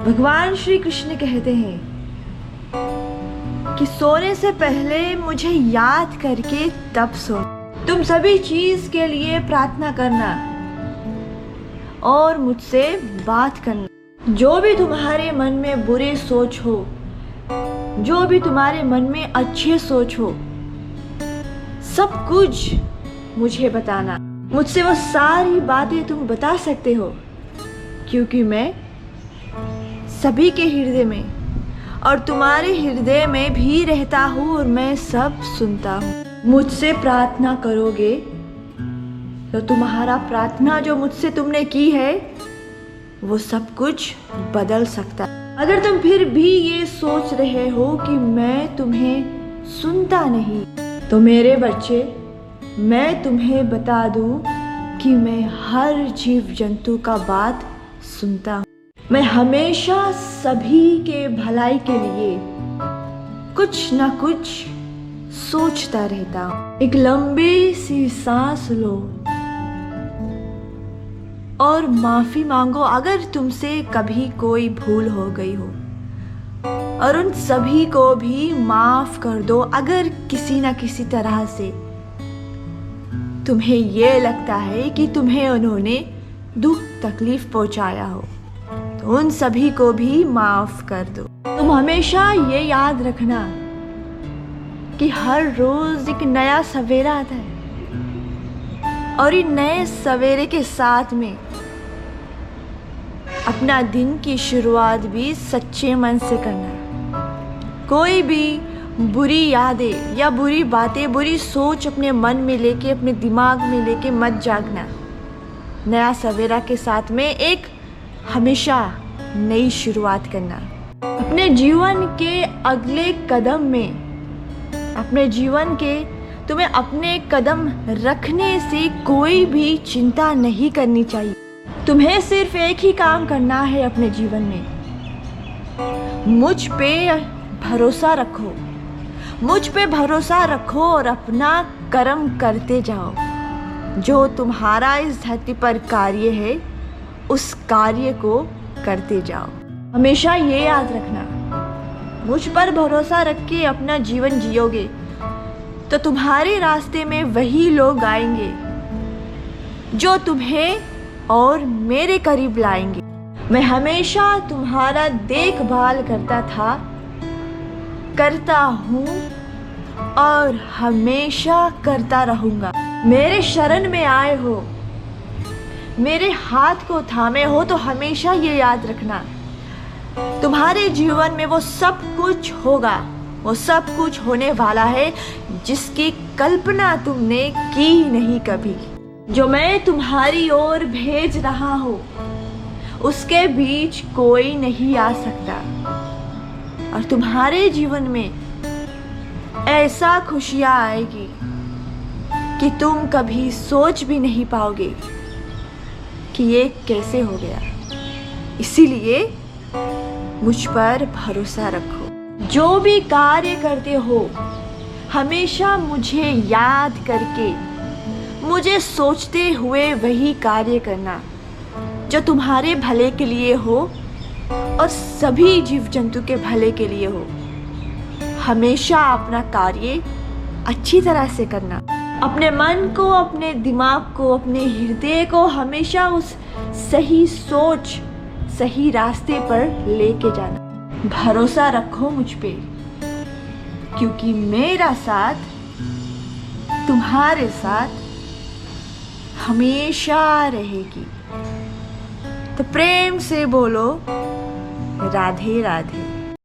भगवान श्री कृष्ण कहते हैं कि सोने से पहले मुझे याद करके तब सो। तुम सभी चीज के लिए प्रार्थना करना और मुझसे बात करना। जो भी तुम्हारे मन में बुरे सोच हो, जो भी तुम्हारे मन में अच्छे सोच हो, सब कुछ मुझे बताना। मुझसे वो सारी बातें तुम बता सकते हो, क्योंकि मैं सभी के हृदय में और तुम्हारे हृदय में भी रहता हूँ और मैं सब सुनता हूँ। मुझसे प्रार्थना करोगे तो तुम्हारा प्रार्थना जो मुझसे तुमने की है वो सब कुछ बदल सकता है। अगर तुम फिर भी ये सोच रहे हो कि मैं तुम्हें सुनता नहीं, तो मेरे बच्चे, मैं तुम्हें बता दूं कि मैं हर जीव जंतु का बात सुनता हूँ। मैं हमेशा सभी के भलाई के लिए कुछ ना कुछ सोचता रहता हूँ। एक लंबी सी सांस लो और माफी मांगो अगर तुमसे कभी कोई भूल हो गई हो, और उन सभी को भी माफ कर दो अगर किसी न किसी तरह से तुम्हें ये लगता है कि तुम्हें उन्होंने दुख तकलीफ पहुंचाया हो, तो उन सभी को भी माफ कर दो। तुम हमेशा ये याद रखना कि हर रोज एक नया सवेरा आता है और इन नए सवेरे के साथ में अपना दिन की शुरुआत भी सच्चे मन से करना। कोई भी बुरी यादें या बुरी बातें, बुरी सोच अपने मन में लेके, अपने दिमाग में लेके मत जागना। नया सवेरा के साथ में एक हमेशा नई शुरुआत करना। अपने जीवन के अगले कदम में, अपने जीवन के तुम्हें अपने कदम रखने से कोई भी चिंता नहीं करनी चाहिए। तुम्हें सिर्फ एक ही काम करना है अपने जीवन में। मुझ पे भरोसा रखो, मुझ पे भरोसा रखो और अपना कर्म करते जाओ। जो तुम्हारा इस धरती पर कार्य है उस कार्य को करते जाओ। हमेशा ये याद रखना, मुझ पर भरोसा रख के अपना जीवन जियोगे तो तुम्हारे रास्ते में वही लोग आएंगे जो तुम्हें और मेरे करीब लाएंगे। मैं हमेशा तुम्हारा देखभाल करता था, करता हूँ और हमेशा करता रहूँगा। मेरे शरण में आए हो, मेरे हाथ को थामे हो, तो हमेशा ये याद रखना तुम्हारे जीवन में वो सब कुछ होगा, वो सब कुछ होने वाला है जिसकी कल्पना तुमने की नहीं कभी। जो मैं तुम्हारी ओर भेज रहा हूँ उसके बीच कोई नहीं आ सकता, और तुम्हारे जीवन में ऐसा खुशियाँ आएगी कि तुम कभी सोच भी नहीं पाओगे कि ये कैसे हो गया। इसीलिए मुझ पर भरोसा रखो। जो भी कार्य करते हो हमेशा मुझे याद करके, मुझे सोचते हुए वही कार्य करना जो तुम्हारे भले के लिए हो और सभी जीव जंतु के भले के लिए हो। हमेशा अपना कार्य अच्छी तरह से करना। अपने मन को, अपने दिमाग को, अपने हृदय को हमेशा उस सही सोच, सही रास्ते पर लेके जाना। भरोसा रखो मुझ पे, क्योंकि मेरा साथ तुम्हारे साथ हमेशा रहेगी। तो प्रेम से बोलो राधे राधे।